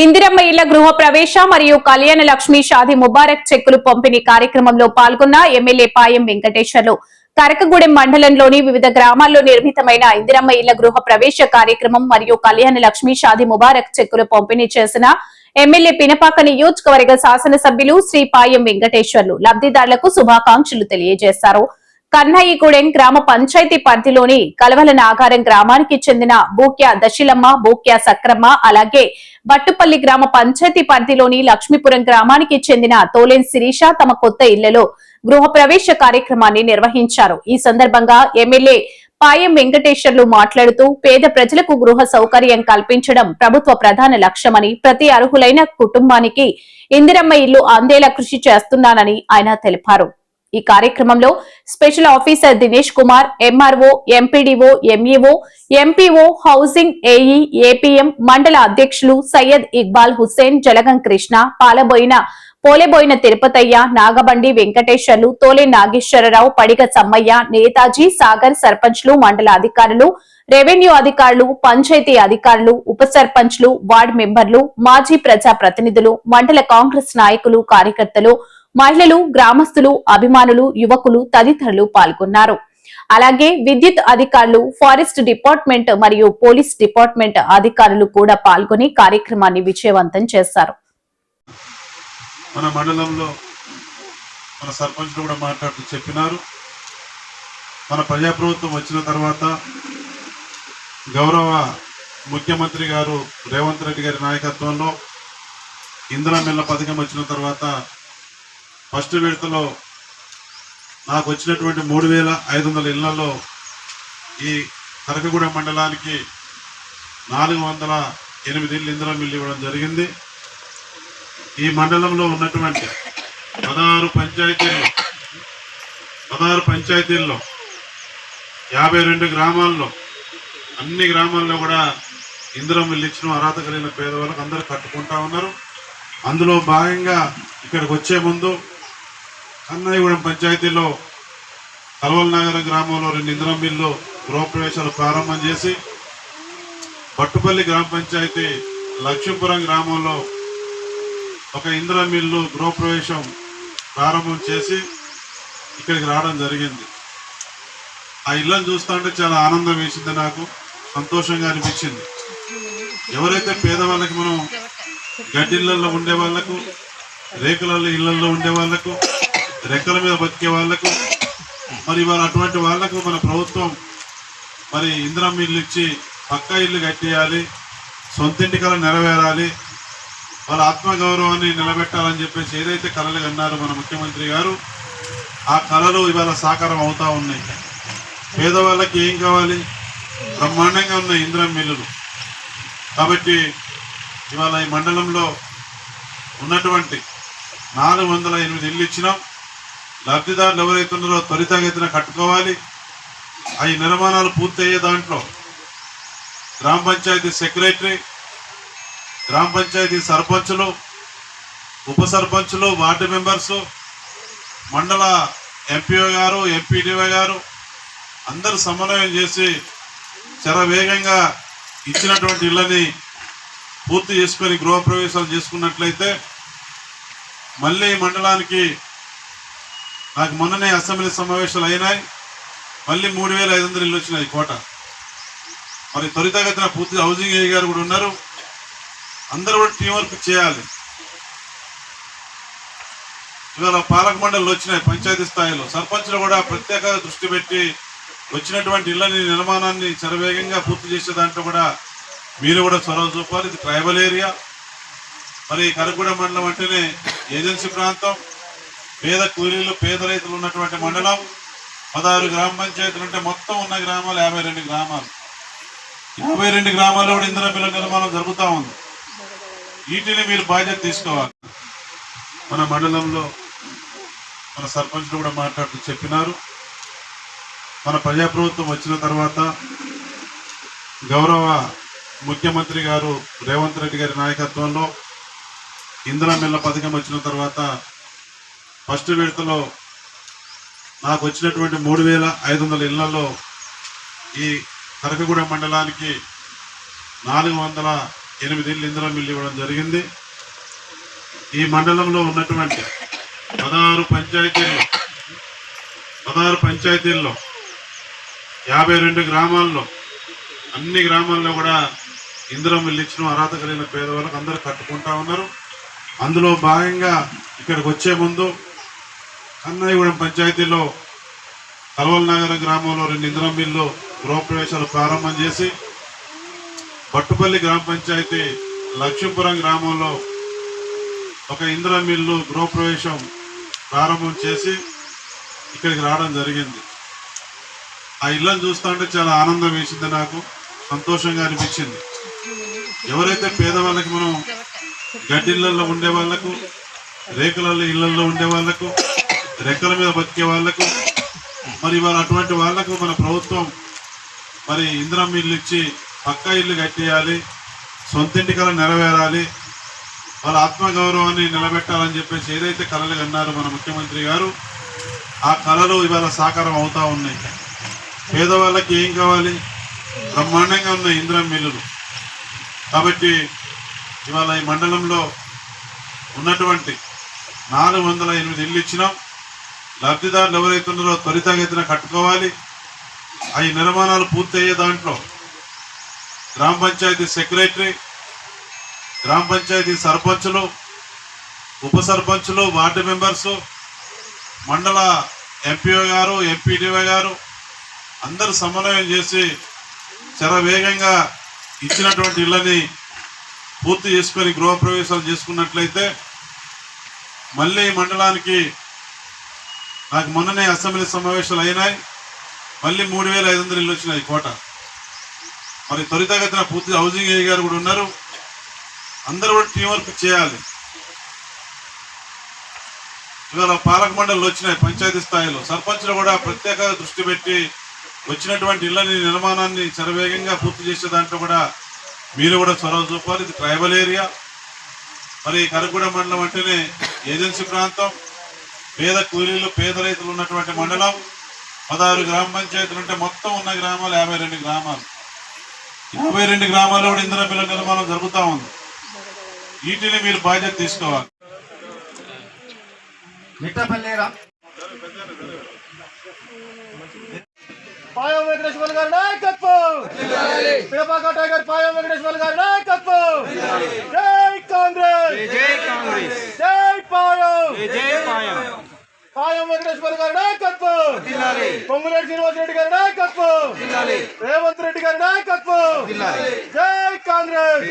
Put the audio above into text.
ఇందిరమ్మ ఇళ్ల గృహ ప్రవేశ మరియు కళ్యాణ లక్ష్మి షాదీ ముబారక్ చెక్కులు పంపిణీ కార్యక్రమంలో పాల్గొన్న ఎమ్మెల్యే పాయం వెంకటేశ్వర్లు కరకగూడెం మండలంలోని వివిధ గ్రామాల్లో నిర్మితమైన ఇందిరమ్మ ఇళ్ల గృహ ప్రవేశ కార్యక్రమం మరియు కళ్యాణ లక్ష్మి షాదీ ముబారక్ చెక్కులు పంపిణీ చేసిన ఎమ్మెల్యే పినపాక నియోజకవర్గ శాసనసభ్యులు శ్రీ పాయం వెంకటేశ్వర్లు లబ్ధిదారులకు శుభాకాంక్షలు తెలియజేశారు. కన్నయ్యగూడెం గ్రామ పంచాయతీ పరిధిలోని కలవల నాగారం గ్రామానికి చెందిన బూక్యా దశిలమ్మ, బూక్యా సక్రమ్మ, అలాగే బట్టుపల్లి గ్రామ పంచాయతీ పరిధిలోని లక్ష్మీపురం గ్రామానికి చెందిన తోలెన్ శిరీష తమ కొత్త ఇళ్లలో గృహ ప్రవేశ కార్యక్రమాన్ని నిర్వహించారు. ఈ సందర్భంగా ఎమ్మెల్యే పాయం వెంకటేశ్వర్లు మాట్లాడుతూ పేద ప్రజలకు గృహ సౌకర్యం కల్పించడం ప్రభుత్వ ప్రధాన లక్ష్యమని, ప్రతి అర్హులైన కుటుంబానికి ఇందిరమ్మ ఇల్లు అందేలా కృషి చేస్తున్నానని ఆయన తెలిపారు. ఈ కార్యక్రమంలో special officer Dinesh Kumar, MRO, MPDO, MEO, MPO, housing AE, APM మండల అధ్యక్షులు సయ్యద్ ఇక్బాల్ హుస్సేన్, జలగం కృష్ణ, పోలేబోయిన తిరుపతయ్య, నాగబండి వెంకటేశ్వర్లు, తోలే నాగేశ్వరరావు, పడిగ సమ్మయ్య, నేతాజీ, సాగర్ సర్పంచ్లు, మండల అధికారులు, రెవెన్యూ అధికారులు, పంచాయతీ అధికారులు, ఉప సర్పంచ్లు, వార్డు మెంబర్లు, మాజీ ప్రజా ప్రతినిధులు, మండల కాంగ్రెస్ నాయకులు, కార్యకర్తలు, మహిళలు, గ్రామస్తులు, అభిమానులు, యువకులు తదితరులు పాల్గొన్నారు. అలాగే విద్యుత్ అధికారులు, ఫారెస్ట్ డిపార్ట్మెంట్ మరియు పోలీస్ డిపార్ట్మెంట్ అధికారులు కూడా పాల్గొని కార్యక్రమాన్ని విజయవంతం చేశారు. మన మండలంలో మన సర్పంచ్లు కూడా మాట్లాడుతూ చెప్పినారు. మన ప్రజాప్రభుత్వం వచ్చిన తర్వాత గౌరవ ముఖ్యమంత్రి గారు రేవంత్ రెడ్డి గారి నాయకత్వంలో ఇందిరమ్మ ఇళ్ల పథకం వచ్చిన తర్వాత ఫస్ట్ విడతలో నాకు వచ్చినటువంటి 3500 ఇళ్లలో ఈ కరకగూడెం మండలానికి 408 ఇళ్ళు ఇందిరమ్మ ఇల్లు ఇవ్వడం జరిగింది. ఈ మండలంలో ఉన్నటువంటి 16 పంచాయతీల్లో 52 గ్రామాల్లో అన్ని గ్రామాల్లో కూడా ఇందిరమ్మ ఇల్లు ఇచ్చిన అర్హత కలిగిన పేదవాళ్ళకి అందరూ కట్టుకుంటా ఉన్నారు. అందులో భాగంగా ఇక్కడికి వచ్చే ముందు కన్నయ్యగూడెం పంచాయతీలో కలవల నగరం గ్రామంలో 2 ఇందిరమ్మ ఇల్లు గృహప్రవేశాలు ప్రారంభం చేసి, బట్టుపల్లి గ్రామ పంచాయతీ లక్ష్మీపురం గ్రామంలో ఒక ఇందిరమ్మ ఇల్లు గృహప్రవేశం ప్రారంభం చేసి ఇక్కడికి రావడం జరిగింది. ఆ ఇళ్ళను చూస్తుంటే చాలా ఆనందం వేసింది, నాకు సంతోషంగా అనిపించింది. ఎవరైతే పేదవాళ్ళకి మనం గడ్డిళ్ళల్లో ఉండే వాళ్లకు, రేకులలో ఇళ్లలో ఉండే వాళ్లకు, రెక్కల మీద బతికే వాళ్లకు, మరి వాళ్ళ అటువంటి వాళ్లకు మన ప్రభుత్వం మరి ఇందిరమ్మ ఇల్లు ఇచ్చి పక్కా ఇల్లు కట్టేయాలి, సొంతింటి కళ నెరవేరాలి, వాళ్ళ ఆత్మగౌరవాన్ని నిలబెట్టాలని చెప్పేసి ఏదైతే కళలు అన్నారో మన ముఖ్యమంత్రి గారు, ఆ కళలు ఇవాళ సాకారం అవుతా ఉన్నాయి. పేదవాళ్ళకి ఏం కావాలి? బ్రహ్మాండంగా ఉన్నాయి ఇందిరమ్మ ఇల్లులు. కాబట్టి ఇవాళ ఈ మండలంలో ఉన్నటువంటి 408 ఇల్లు ఇచ్చినాం. లబ్ధిదారులు ఎవరైతే ఉన్నారో త్వరితగతిన కట్టుకోవాలి. అవి నిర్మాణాలు పూర్తయ్యే దాంట్లో గ్రామ పంచాయతీ సెక్రటరీ, గ్రామ పంచాయతీ సర్పంచులు, ఉప సర్పంచులు, వార్డు మెంబర్సు, మండల ఎంపీఓ గారు, ఎంపీడీఓ గారు అందరూ సమన్వయం చేసి శరవేగంగా ఇచ్చినటువంటి ఇళ్ళని పూర్తి చేసుకొని గృహప్రవేశాలు చేసుకున్నట్లయితే మళ్ళీ మండలానికి నాకు మొన్ననే అసెంబ్లీ సమావేశాలు అయినాయి. మళ్ళీ 3500 ఇళ్ళు వచ్చినాయి కోట. మరి త్వరితగతిన పూర్తి హౌసింగ్ ఏ గారు కూడా ఉన్నారు. అందరూ కూడా టీం వర్క్ చేయాలి. ఇవాళ పాలక మండలిలో వచ్చినాయి, పంచాయతీ స్థాయిలో సర్పంచ్లు కూడా ప్రత్యేక దృష్టి పెట్టి వచ్చినటువంటి ఇళ్ళని నిర్మాణాన్ని శరవేగంగా పూర్తి చేసే దాంట్లో కూడా మీరు కూడా చొరవ చూపాలి. ఇది ట్రైబల్ ఏరియా. మరి కరకగూడెం మండలం అంటేనే ఏజెన్సీ ప్రాంతం, పేద కూలీలు, పేద రైతులు ఉన్నటువంటి మండలం. 16 గ్రామ పంచాయతీలు ఉంటే మొత్తం ఉన్న గ్రామాలు 52 గ్రామాలు. 52 గ్రామాల్లో కూడా ఇందిరమ్మ ఇళ్ల నిర్మాణం జరుగుతూ ఉంది. వీటిని మీరు బాధ్యత తీసుకోవాలి. మన మండలంలో మన సర్పంచ్లు కూడా మాట్లాడుతూ చెప్పినారు. మన ప్రజాప్రభుత్వం వచ్చిన తర్వాత గౌరవ ముఖ్యమంత్రి గారు రేవంత్ రెడ్డి గారి నాయకత్వంలో ఇందిరమ్మ ఇళ్ల పథకం వచ్చిన తర్వాత ఫస్ట్ విడతలో నాకు వచ్చినటువంటి 3500 ఇళ్లలో ఈ కరకగూడెం మండలానికి 408 8 ఇళ్ళు ఇందిరా మిల్లు ఇవ్వడం జరిగింది. ఈ మండలంలో ఉన్నటువంటి 16 పంచాయతీల్లో 52 గ్రామాల్లో అన్ని గ్రామాల్లో కూడా ఇందిరా మిల్లు ఇచ్చిన అర్హత కలిగిన పేదవాళ్ళకు అందరూ కట్టుకుంటా ఉన్నారు. అందులో భాగంగా ఇక్కడికి వచ్చే ముందు కన్నయ్యగూడెం పంచాయతీలో కల్వల్ నగరం గ్రామంలో 2 ఇందిరా మిల్లు గృహప్రవేశాలు ప్రారంభం చేసి, పట్టుపల్లి గ్రామ పంచాయతీ లక్ష్మీపురం గ్రామంలో ఒక ఇందిరా మిల్లు గృహప్రవేశం ప్రారంభం చేసి ఇక్కడికి రావడం జరిగింది. ఆ ఇళ్ళని చూస్తుంటే చాలా ఆనందం వేసింది, నాకు సంతోషంగా అనిపించింది. ఎవరైతే పేదవాళ్ళకి మనం గడ్డిళ్ళల్లో ఉండే వాళ్లకు, రేకులలో ఇళ్లలో ఉండే వాళ్లకు, రెక్కల మీద బతికే వాళ్లకు, మరి వారు అటువంటి వాళ్లకు మన ప్రభుత్వం మరి ఇందిరా మిల్లు ఇచ్చి పక్కా ఇల్లు కట్టేయాలి, సొంతింటి కళ నెరవేరాలి, వాళ్ళ ఆత్మగౌరవాన్ని నిలబెట్టాలని చెప్పేసి ఏదైతే కళలు కన్నారో మన ముఖ్యమంత్రి గారు, ఆ కళలు ఇవాళ సాకారం అవుతా ఉన్నాయి. పేదవాళ్ళకి ఏం కావాలి? బ్రహ్మాండంగా ఉన్నాయి ఇందిరా మిల్లులు. కాబట్టి ఇవాళ ఈ మండలంలో ఉన్నటువంటి 408 ఇళ్ళు ఇచ్చినాం. లబ్ధిదారులు ఎవరైతే ఉన్నారో త్వరితగతిన కట్టుకోవాలి. అవి నిర్మాణాలు పూర్తయ్యే దాంట్లో గ్రామ పంచాయతీ సెక్రటరీ, గ్రామ పంచాయతీ సర్పంచులు, ఉప సర్పంచులు, వార్డు మెంబర్సు, మండల ఎంపీఓ గారు, ఎంపీడీఓ గారు అందరూ సమన్వయం చేసి శరవేగంగా ఇచ్చినటువంటి ఇళ్ళని పూర్తి చేసుకొని గృహప్రవేశాలు చేసుకున్నట్లయితే మళ్ళీ మండలానికి నాకు మొన్ననే అసెంబ్లీ సమావేశాలు అయినాయి, మళ్ళీ 3500 ఇళ్ళు వచ్చినాయి కోట. మరి త్వరితగతిన పూర్తి హౌసింగ్ ఏ గారు కూడా ఉన్నారు. అందరూ కూడా టీం వర్క్ చేయాలి. ఇవాళ పాలక మండలిలో వచ్చినాయి పంచాయతీ స్థాయిలో, సర్పంచ్లు కూడా ప్రత్యేక దృష్టి పెట్టి వచ్చినటువంటి ఇళ్ళని నిర్మాణాన్ని శరవేగంగా పూర్తి చేసే దాంట్లో కూడా మీరు కూడా చొరవ చూపాలి. ఇది ట్రైబల్ ఏరియా. మరి కరగూడెం మండలం అంటేనే ఏజెన్సీ ప్రాంతం, పేద కూలీలు, పేద రైతులు ఉన్నటువంటి మండలం. 16 గ్రామ పంచాయతీలు ఉంటే మొత్తం ఉన్న గ్రామాలు 52 గ్రామాలు. 52 గ్రామాల్లో కూడా ఇందిరా మిల్లు నిర్మాణం జరుగుతూ ఉంది. వీటిని మీరు బాధ్యత తీసుకోవాలి. పాయం వెంకటేశ్వర గారి నాయకత్వం, పేపాక టైగర్ పాయం వెంకటేశ్వర గారి నాయకత్వం. జై కాంగ్రెస్, జై పాయం, పాయం వెంకటేశ్వర గారి నాయకత్వం, పొంగులేటి శ్రీనివాసరెడ్డి గారి నాయకత్వం, రేవంత్ రెడ్డి గారి నాయకత్వం. జై కాంగ్రెస్.